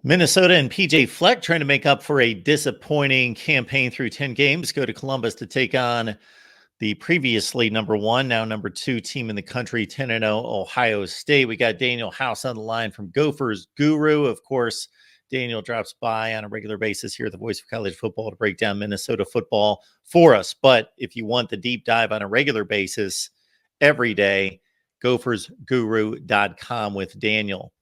Minnesota and PJ Fleck trying to make up for a disappointing campaign through 10 games. Go to Columbus to take on the previously number one, now number two team in the country, 10-0 Ohio State. We got Daniel House on the line from Gophers Guru. Of course, Daniel drops by on a regular basis here at the Voice of College Football to break down Minnesota football for us. But if you want the deep dive on a regular basis every day, gophersguru.com with Daniel.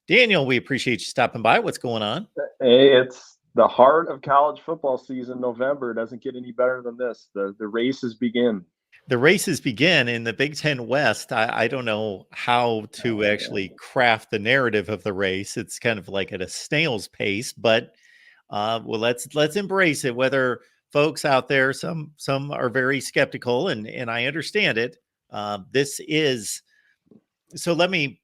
Daniel, we appreciate you stopping by. What's going on? Hey, it's the heart of college football season. November doesn't get any better than this. The races begin. The races begin in the Big Ten West. I don't know how to actually craft the narrative of the race. It's kind of like at a snail's pace, but well, let's embrace it. Whether folks out there, some are very skeptical, and I understand it. This is so. Let me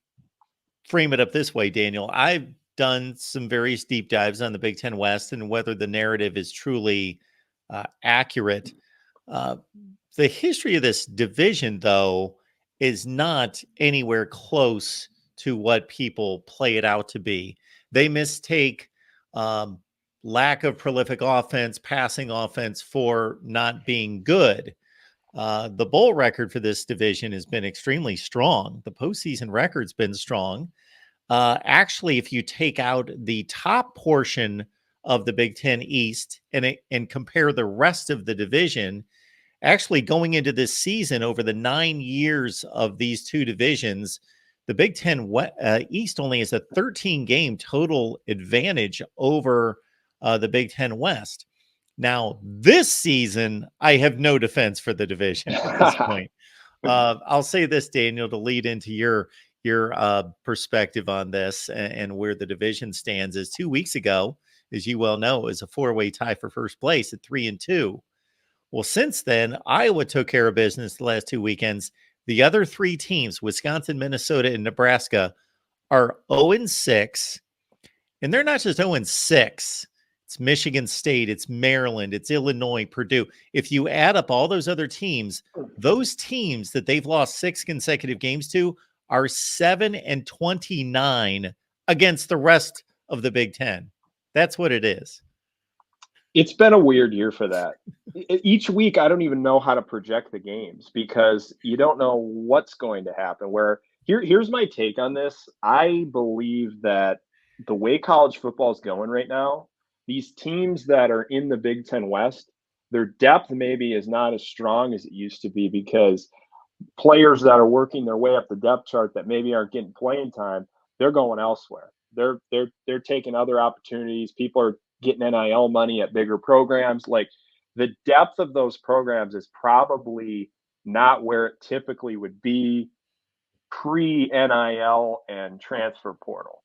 frame it up this way, Daniel. I've done some various deep dives on the Big Ten West and whether the narrative is truly accurate. The history of this division, though, is not anywhere close to what people play it out to be. They mistake lack of prolific offense, passing offense for not being good. The bowl record for this division has been extremely strong. The postseason record's been strong. Actually, if you take out the top portion of the Big Ten East and compare the rest of the division, actually going into this season over the 9 years of these two divisions, the Big Ten East only has a 13-game total advantage over the Big Ten West. Now, this season, I have no defense for the division at this point. I'll say this, Daniel, to lead into your perspective on this and where the division stands is 2 weeks ago, as you well know, it was a four-way tie for first place at 3-2. Well, since then, Iowa took care of business the last 2 weekends. The other three teams, Wisconsin, Minnesota, and Nebraska, are 0-6. And they're not just 0-6. It's Michigan State, it's Maryland, it's Illinois, Purdue. If you add up all those other teams, those teams that they've lost 6 consecutive games to are 7-29 against the rest of the Big Ten. That's what it is. It's been a weird year for that. Each week, I don't even know how to project the games because you don't know what's going to happen. Here's my take on this. I believe that the way college football is going right now, these teams that are in the Big Ten West, their depth maybe is not as strong as it used to be because players that are working their way up the depth chart that maybe aren't getting playing time, they're going elsewhere. They're taking other opportunities. People are getting NIL money at bigger programs. Like the depth of those programs is probably not where it typically would be pre-NIL and transfer portal.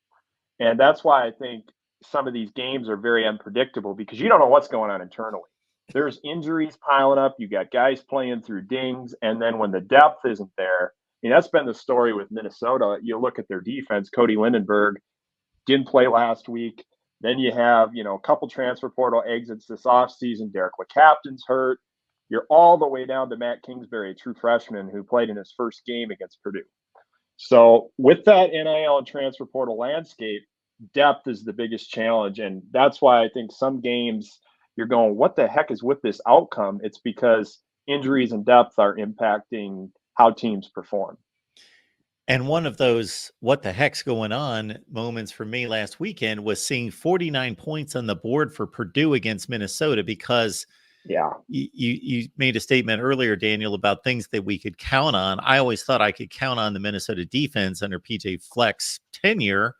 And that's why I think some of these games are very unpredictable because you don't know what's going on internally. There's injuries piling up. You got guys playing through dings. And then when the depth isn't there, that's been the story with Minnesota. You look at their defense, Cody Lindenberg didn't play last week. Then you have, a couple transfer portal exits this offseason. Derek LeCaptain's hurt. You're all the way down to Matt Kingsbury, a true freshman who played in his first game against Purdue. So with that NIL and transfer portal landscape, depth is the biggest challenge. And that's why I think some games you're going, what the heck is with this outcome? It's because injuries and depth are impacting how teams perform. And one of those what the heck's going on moments for me last weekend was seeing 49 points on the board for Purdue against Minnesota because you made a statement earlier, Daniel, about things that we could count on. I always thought I could count on the Minnesota defense under PJ Fleck's tenure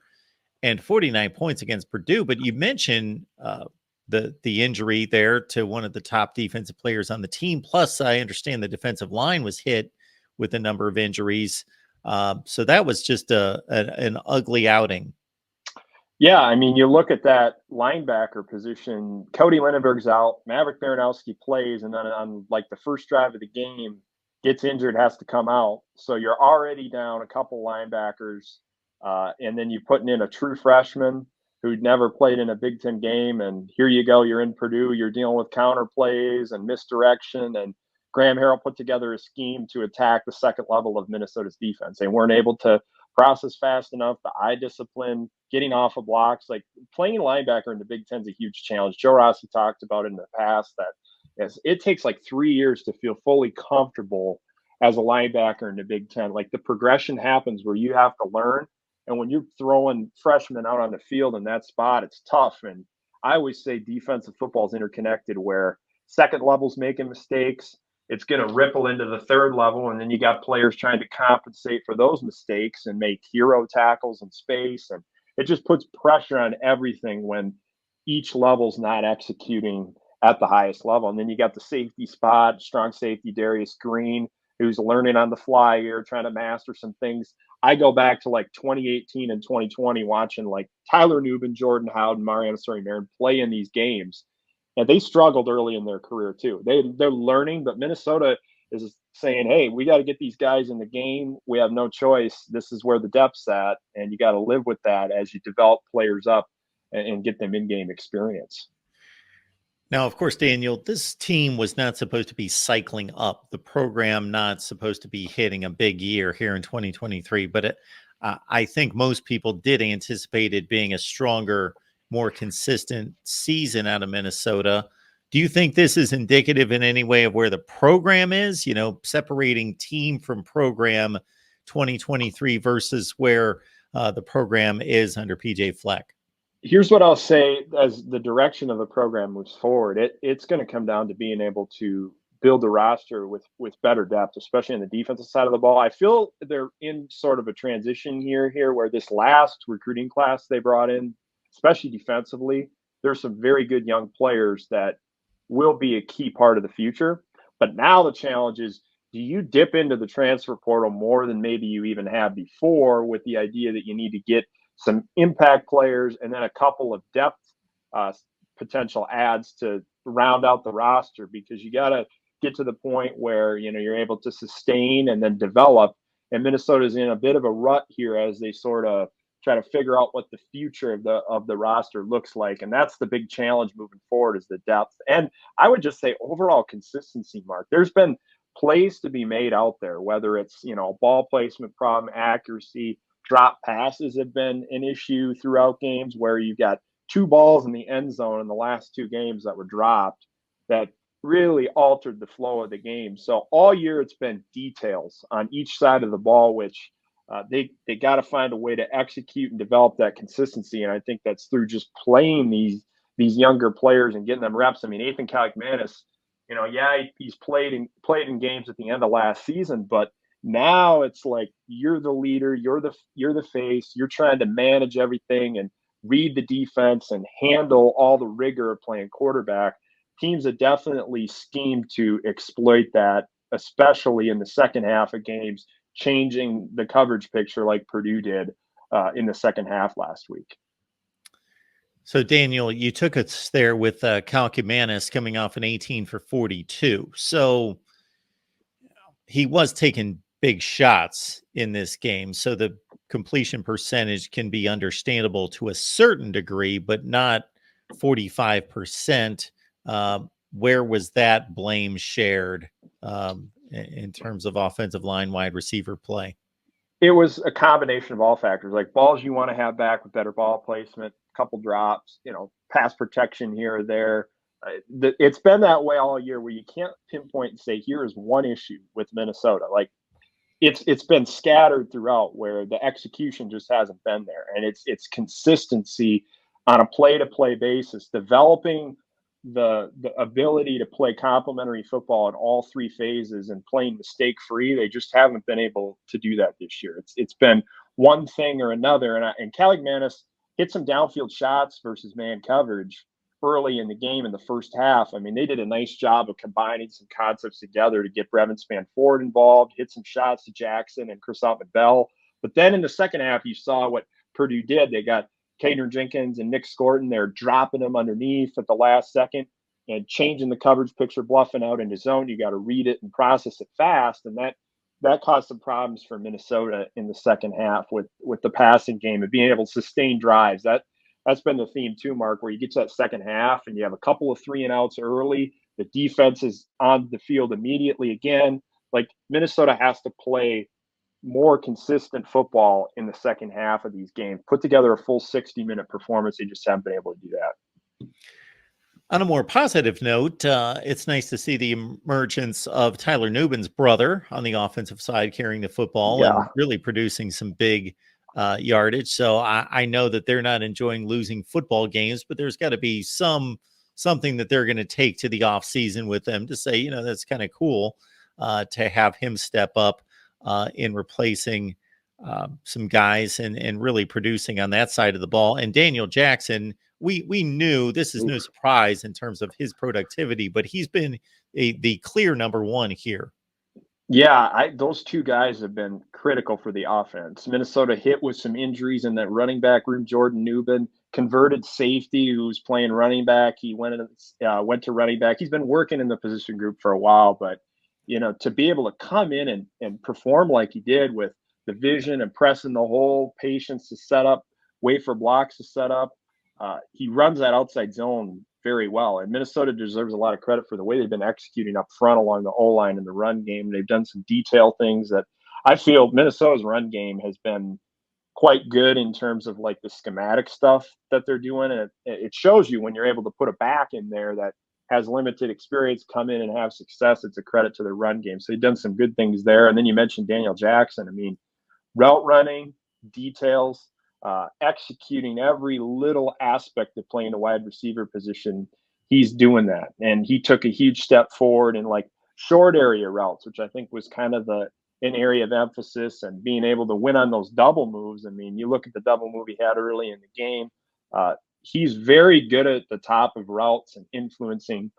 and 49 points against Purdue. But you mentioned the injury there to one of the top defensive players on the team. Plus, I understand the defensive line was hit with a number of injuries. So that was just an ugly outing. Yeah, I mean, you look at that linebacker position, Cody Lindenberg's out, Maverick Baranowski plays, and then on like the first drive of the game, gets injured, has to come out. So you're already down a couple linebackers, and then you're putting in a true freshman who'd never played in a Big Ten game, and here you go, you're in Purdue, you're dealing with counter plays and misdirection, and Graham Harrell put together a scheme to attack the second level of Minnesota's defense. They weren't able to process fast enough, the eye discipline, getting off of blocks. Like playing linebacker in the Big Ten is a huge challenge. Joe Rossi talked about it in the past that yes, it takes like 3 years to feel fully comfortable as a linebacker in the Big Ten. Like the progression happens where you have to learn. And when you're throwing freshmen out on the field in that spot, it's tough. And I always say defensive football is interconnected where second level's making mistakes. It's going to ripple into the third level. And then you got players trying to compensate for those mistakes and make hero tackles in space. And it just puts pressure on everything when each level's not executing at the highest level. And then you got the safety spot, strong safety Darius Green, who's learning on the fly here, trying to master some things. I go back to like 2018 and 2020, watching like Tyler Nubin, Jordan Howden, Mariano Sori-Marin play in these games. And they struggled early in their career too. They're learning, but Minnesota is saying, hey, we got to get these guys in the game. We have no choice. This is where the depth's at. And you got to live with that as you develop players up and get them in-game experience. Now, of course, Daniel, this team was not supposed to be cycling up. The program not supposed to be hitting a big year here in 2023. But I think most people did anticipate it being a stronger, more consistent season out of Minnesota. Do you think this is indicative in any way of where the program is, separating team from program 2023 versus where the program is under PJ Fleck? Here's what I'll say as the direction of the program moves forward. It's going to come down to being able to build a roster with better depth, especially on the defensive side of the ball. I feel they're in sort of a transition year here where this last recruiting class they brought in, especially defensively, there's some very good young players that will be a key part of the future. But now the challenge is, do you dip into the transfer portal more than maybe you even have before with the idea that you need to get some impact players and then a couple of depth potential adds to round out the roster, because you got to get to the point where you're able to sustain and then develop. And Minnesota's in a bit of a rut here as they sort of try to figure out what the future of the roster looks like. And that's the big challenge moving forward, is the depth. And I would just say overall consistency, Mark. There's been plays to be made out there, whether it's ball placement problem, accuracy. Drop passes have been an issue throughout games where you got two balls in the end zone in the last two games that were dropped that really altered the flow of the game. So all year it's been details on each side of the ball, which they got to find a way to execute and develop that consistency. And I think that's through just playing these younger players and getting them reps. I mean, Ethan Kaliakmanis, he's played in games at the end of last season, but now it's like you're the leader, you're the face, you're trying to manage everything and read the defense and handle all the rigor of playing quarterback. Teams have definitely schemed to exploit that, especially in the second half of games, changing the coverage picture like Purdue did in the second half last week. So, Daniel, you took us there with Kaliakmanis coming off an 18 for 42. So he was taking big shots in this game. So the completion percentage can be understandable to a certain degree, but not 45%. Where was that blame shared in terms of offensive line wide receiver play? It was a combination of all factors, like balls you want to have back with better ball placement, couple drops, pass protection here or there. It's been that way all year where you can't pinpoint and say, here is one issue with Minnesota. Like it's been scattered throughout where the execution just hasn't been there. And it's consistency on a play-to-play basis, developing the ability to play complementary football in all three phases and playing mistake-free. They just haven't been able to do that this year. It's been one thing or another. And Kaliakmanis hit some downfield shots versus man coverage early in the game in the first half. I mean, they did a nice job of combining some concepts together to get Brevin Spanford involved, hit some shots to Jackson and Chris Bell. But then in the second half, you saw what Purdue did. They got Caden Jenkins and Nick Scorton. They're dropping them underneath at the last second and changing the coverage picture, bluffing out into zone. You got to read it and process it fast. And that caused some problems for Minnesota in the second half with the passing game and being able to sustain drives. That's been the theme too, Mark, where you get to that second half and you have a couple of 3-and-outs early. The defense is on the field immediately again. Like Minnesota has to play more consistent football in the second half of these games. Put together a full 60-minute performance. They just haven't been able to do that. On a more positive note, it's nice to see the emergence of Tyler Nubin's brother on the offensive side carrying the football Yeah. and really producing some big yardage. So I know that they're not enjoying losing football games, but there's got to be something that they're going to take to the offseason with them to say, that's kind of cool to have him step up in replacing some guys and really producing on that side of the ball. And Daniel Jackson, we knew this is no surprise in terms of his productivity, but he's been the clear number one here. Yeah, those two guys have been critical for the offense. Minnesota hit with some injuries in that running back room. Jordan Nubin, converted safety, who's playing running back. He went to running back. He's been working in the position group for a while, but to be able to come in and perform like he did with the vision and pressing the hole, patience to set up, wait for blocks to set up. He runs that outside zone very well. And Minnesota deserves a lot of credit for the way they've been executing up front along the O-line in the run game. They've done some detail things that I feel Minnesota's run game has been quite good in terms of like the schematic stuff that they're doing. And it shows you when you're able to put a back in there that has limited experience come in and have success. It's a credit to their run game. So they've done some good things there. And then you mentioned Daniel Jackson. I mean, route running, details, executing every little aspect of playing a wide receiver position. He's doing that. And he took a huge step forward in like short area routes, which I think was kind of an area of emphasis, and being able to win on those double moves. I mean, you look at the double move he had early in the game. He's very good at the top of routes and influencing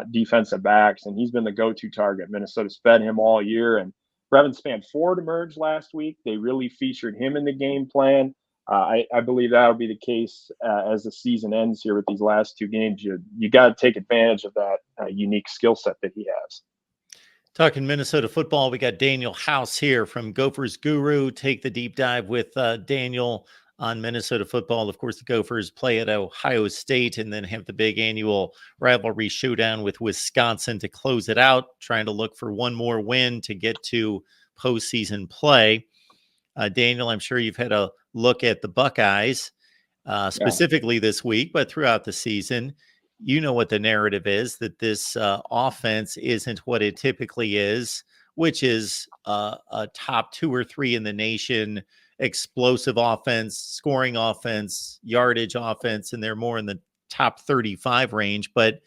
defensive backs, and he's been the go-to target. Minnesota's fed him all year, and Brevin Spann-Ford emerged last week. They really featured him in the game plan. I believe that'll be the case as the season ends here with these last two games. You got to take advantage of that unique skill set that he has. Talking Minnesota football, we got Daniel House here from Gophers Guru. Take the deep dive with Daniel on Minnesota football. Of course, the Gophers play at Ohio State and then have the big annual rivalry showdown with Wisconsin to close it out, trying to look for one more win to get to postseason play. Daniel, I'm sure you've had a look at the Buckeyes specifically this week, but throughout the season. You know what the narrative is, that this offense isn't what it typically is, which is a top 2 or 3 in the nation, explosive offense, scoring offense, yardage offense, and they're more in the top 35 range. But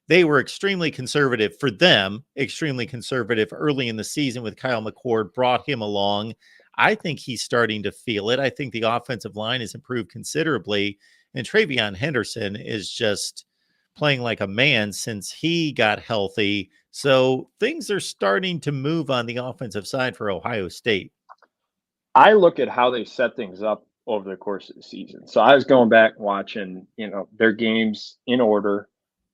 they were extremely conservative for them, extremely conservative early in the season with Kyle McCord, brought him along. I think he's starting to feel it. I think the offensive line has improved considerably. And Travion Henderson is just playing like a man since he got healthy. So things are starting to move on the offensive side for Ohio State. I look at how they set things up over the course of the season. So I was going back watching, their games in order,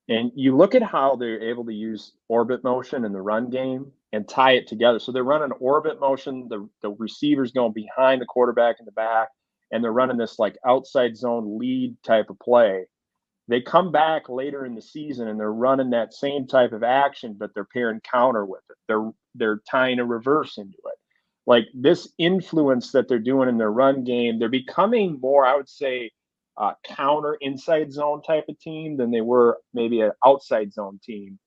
and you look at how they're able to use orbit motion in the run game and tie it together. So they're running orbit motion, the receivers going behind the quarterback in the back, and they're running this like outside zone lead type of play. They come back later in the season and they're running that same type of action, but they're pairing counter with it. They're tying a reverse into it. Like this influence that they're doing in their run game, they're becoming more, I would say, counter inside zone type of team than they were maybe an outside zone team.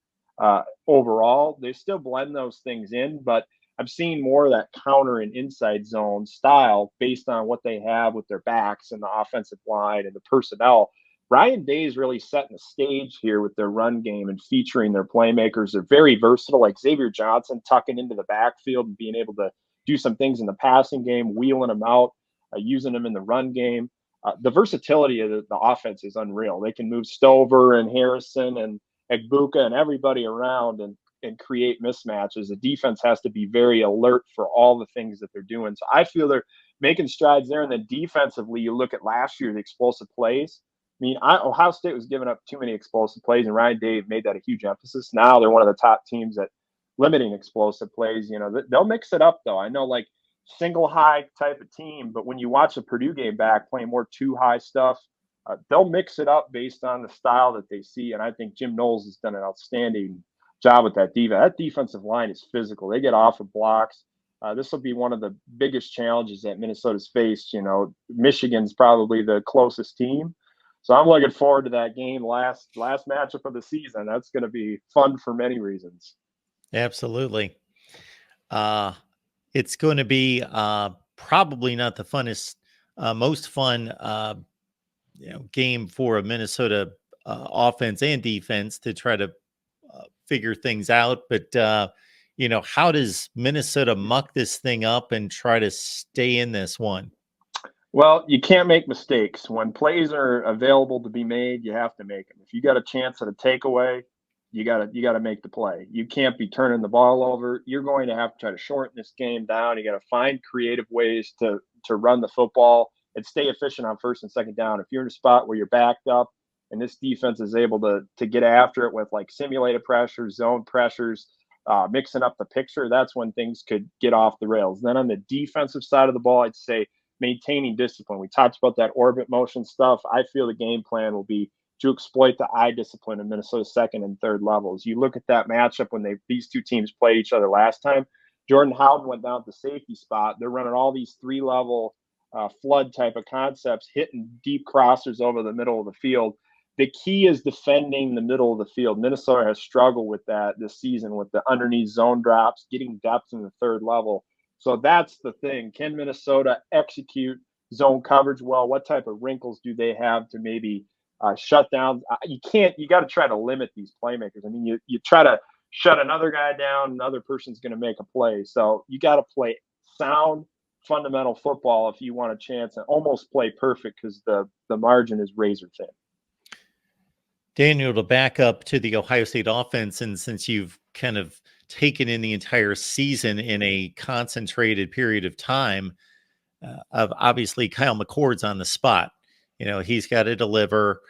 Overall, they still blend those things in, but I'm seeing more of that counter and inside zone style based on what they have with their backs and the offensive line and the personnel. Ryan Day is really setting the stage here with their run game and featuring their playmakers. They're very versatile, like Xavier Johnson tucking into the backfield and being able to do some things in the passing game, wheeling them out, using them in the run game. The versatility of the offense is unreal. They can move Stover and Harrison and Egbuka and everybody around and create mismatches. The defense has to be very alert for all the things that they're doing. So I feel they're making strides there. And then defensively, you look at last year, the explosive plays. I mean, Ohio State was giving up too many explosive plays, and Ryan Day made that a huge emphasis. Now they're one of the top teams at limiting explosive plays. They'll mix it up, though. I know, like, single high type of team, but when you watch the Purdue game back, playing more two high stuff, they'll mix it up based on the style that they see. And I think Jim Knowles has done an outstanding job with that defense. That defensive line is physical. They get off of blocks. This will be one of the biggest challenges that Minnesota's faced. Michigan's probably the closest team. So I'm looking forward to that game, last matchup of the season. That's going to be fun for many reasons. Absolutely. It's going to be probably not the funnest, most fun game for a Minnesota offense and defense to try to figure things out. But how does Minnesota muck this thing up and try to stay in this one? Well, you can't make mistakes. When plays are available to be made, you have to make them. If you got a chance at a takeaway, you gotta make the play. You can't be turning the ball over. You're going to have to try to shorten this game down. You got to find creative ways to run the football and stay efficient on first and second down. If you're in a spot where you're backed up and this defense is able to get after it with like simulated pressure, zone pressures, mixing up the picture, that's when things could get off the rails. Then on the defensive side of the ball, I'd say maintaining discipline. We talked about that orbit motion stuff. I feel the game plan will be to exploit the eye discipline in Minnesota's second and third levels. You look at that matchup when these two teams played each other last time. Jordan Howden went down to the safety spot. They're running all these three-level flood type of concepts, hitting deep crossers over the middle of the field. The key is defending the middle of the field. Minnesota has struggled with that this season with the underneath zone drops, getting depth in the third level. So that's the thing. Can Minnesota execute zone coverage well? What type of wrinkles do they have to maybe shut down? You got to try to limit these playmakers. I mean, you try to shut another guy down, another person's going to make a play. So you got to play sound, fundamental football if you want a chance and almost play perfect because the margin is razor thin. Daniel, to back up to the Ohio State offense, and since you've kind of taken in the entire season in a concentrated period of time, of obviously Kyle McCord's on the spot. He's got to deliver,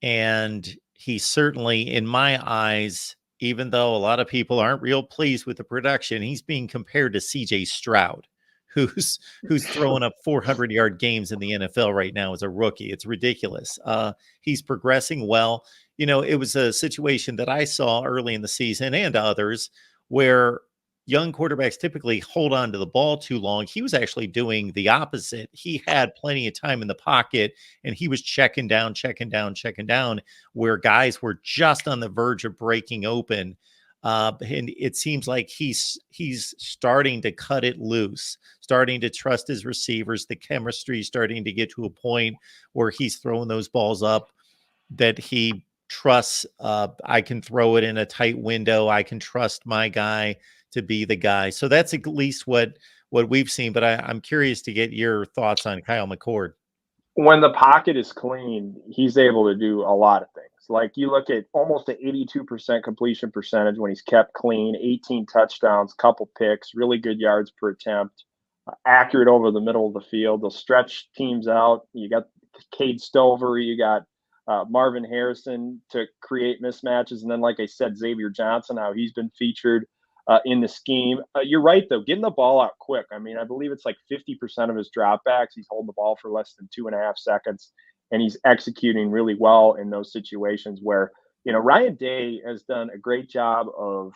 and he certainly, in my eyes, even though a lot of people aren't real pleased with the production, he's being compared to C.J. Stroud, who's throwing up 400-yard games in the NFL right now as a rookie. It's ridiculous. He's progressing well. It was a situation that I saw early in the season and others where young quarterbacks typically hold on to the ball too long. He was actually doing the opposite. He had plenty of time in the pocket, and he was checking down, where guys were just on the verge of breaking open. And it seems like he's starting to cut it loose, starting to trust his receivers. The chemistry is starting to get to a point where he's throwing those balls up that he trusts. I can throw it in a tight window. I can trust my guy to be the guy. So that's at least what we've seen. But I'm curious to get your thoughts on Kyle McCord. When the pocket is clean, he's able to do a lot of things. Like you look at almost an 82% completion percentage when he's kept clean, 18 touchdowns, couple picks, really good yards per attempt, accurate over the middle of the field. They'll stretch teams out. You got Cade Stover, you got Marvin Harrison to create mismatches. And then, like I said, Xavier Johnson, how he's been featured in the scheme. You're right, though, getting the ball out quick. I mean, I believe it's like 50% of his dropbacks. He's holding the ball for less than 2.5 seconds, and he's executing really well in those situations where, Ryan Day has done a great job of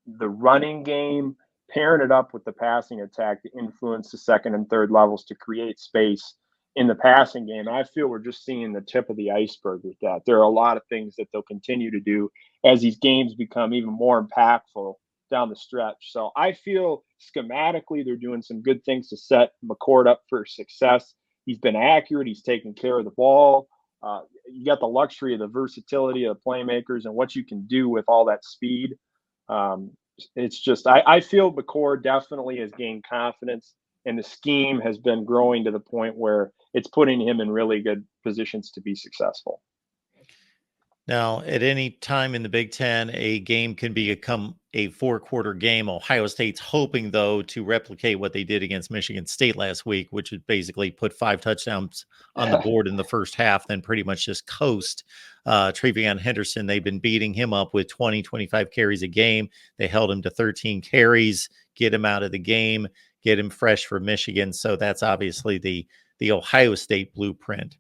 the running game, pairing it up with the passing attack to influence the second and third levels to create space in the passing game. And I feel we're just seeing the tip of the iceberg with that. There are a lot of things that they'll continue to do as these games become even more impactful down the stretch. So I feel schematically they're doing some good things to set McCord up for success. He's been accurate. He's taking care of the ball. You got the luxury of the versatility of the playmakers and what you can do with all that speed. It's just I feel McCord definitely has gained confidence, and the scheme has been growing to the point where it's putting him in really good positions to be successful. Now, at any time in the Big Ten, a game can become a 4-quarter game. Ohio State's hoping, though, to replicate what they did against Michigan State last week, which would basically put 5 touchdowns on the board in the first half, then pretty much just coast. Travion Henderson, they've been beating him up with 20, 25 carries a game. They held him to 13 carries, get him out of the game, get him fresh for Michigan. So that's obviously the Ohio State blueprint.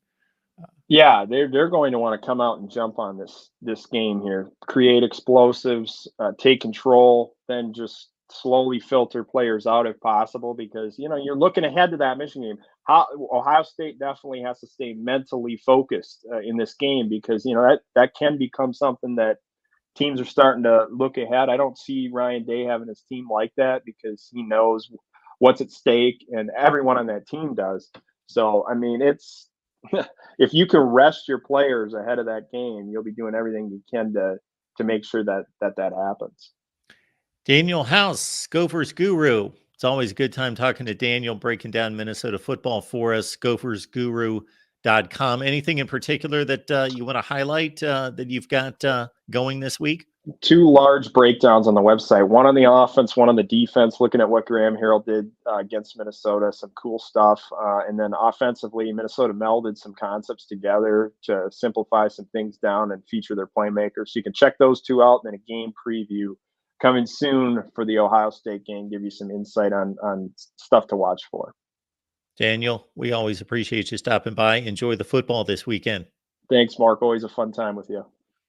Yeah, they're going to want to come out and jump on this game here, create explosives, take control, then just slowly filter players out if possible. Because you're looking ahead to that Michigan game. How Ohio State definitely has to stay mentally focused in this game, because that can become something that teams are starting to look ahead. I don't see Ryan Day having his team like that, because he knows what's at stake, and everyone on that team does. So, I mean, it's if you can rest your players ahead of that game, you'll be doing everything you can to make sure that happens. Daniel House, Gophers Guru. It's always a good time talking to Daniel, breaking down Minnesota football for us. GophersGuru.com. Anything in particular that you want to highlight that you've got going this week? Two large breakdowns on the website, one on the offense, one on the defense, looking at what Graham Harrell did against Minnesota, some cool stuff. And then offensively, Minnesota melded some concepts together to simplify some things down and feature their playmakers. So you can check those two out. And then a game preview coming soon for the Ohio State game, give you some insight on stuff to watch for. Daniel, we always appreciate you stopping by. Enjoy the football this weekend. Thanks, Mark. Always a fun time with you.